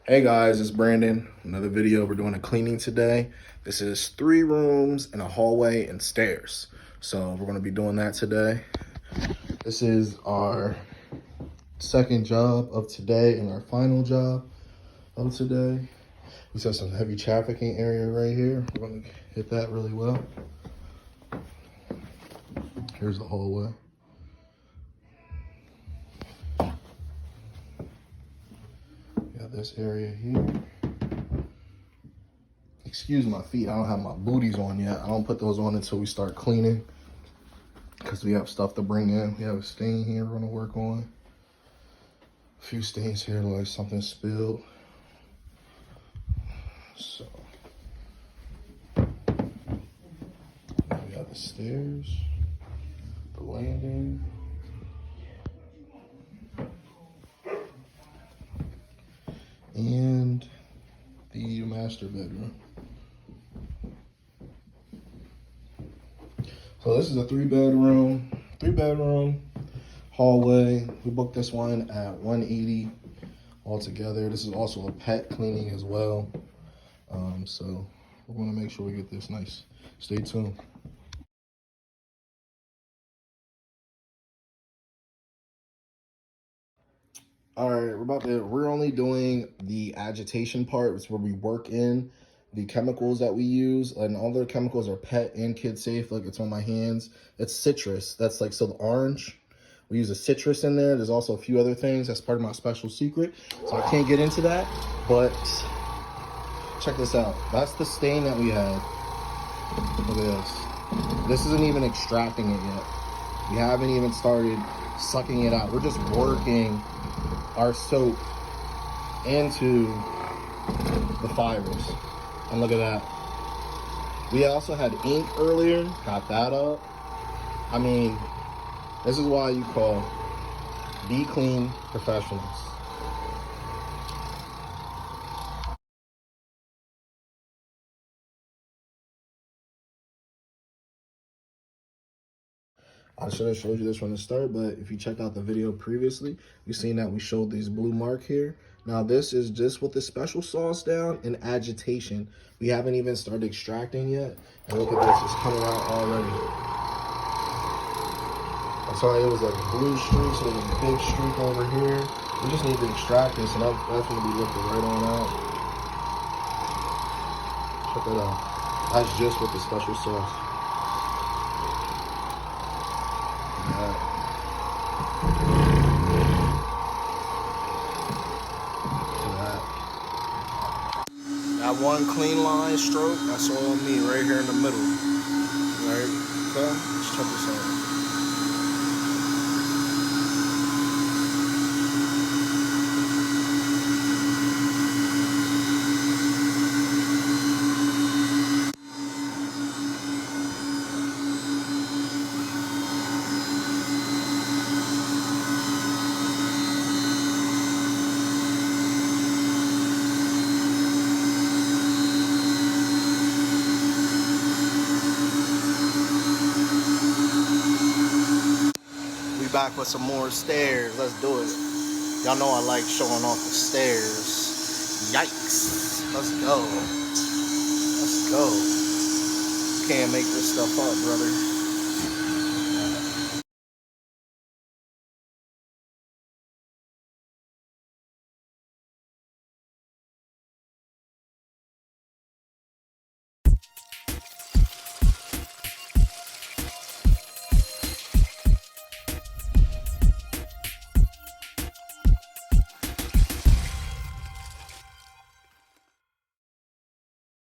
Hey guys, it's Brandon. Another video. We're doing a cleaning today. This is 3 rooms and a hallway and stairs. So we're going to be doing that today. This is our second job of today and our final job of today. We have some heavy trafficking area right here. We're going to hit that really well. Here's the hallway. Got this area here. Excuse my feet, I don't have my booties on yet. I don't put those on until we start cleaning because we have stuff to bring in. We have a stain here we're gonna work on. A few stains here, like something spilled. So, we got the stairs, the landing. And the master bedroom. So this is a three bedroom hallway. We booked this one at $180 altogether. This is also a pet cleaning as well. So we're gonna make sure we get this nice. Stay tuned. All right, we're only doing the agitation part. It's where we work in the chemicals that we use, and all the chemicals are pet and kid safe. Like, it's on my hands. It's citrus. That's like, so the orange, we use a citrus in there. There's also a few other things. That's part of my special secret. So I can't get into that, but check this out. That's the stain that we had. Look at this. This isn't even extracting it yet. We haven't even started sucking it out. We're just working our soap into the fibers. And look at that. We also had ink earlier, got that up. I mean, this is why you call Be Clean professionals. I should have showed you this from the start, but if you checked out the video previously, you've seen that we showed this blue mark here. Now this is just with the special sauce down and agitation. We haven't even started extracting yet. And look at this, it's coming out already. I'm sorry, it was like a blue streak, so there's a big streak over here. We just need to extract this, and that's gonna be lifted right on out. Check that out. That's just with the special sauce. That one clean line stroke, that's all on me right here in the middle. Right? Okay, let's check this out. Back with some more stairs. Let's do it. Y'all know I like showing off the stairs. Yikes. Let's go. Let's go. Can't make this stuff up, brother.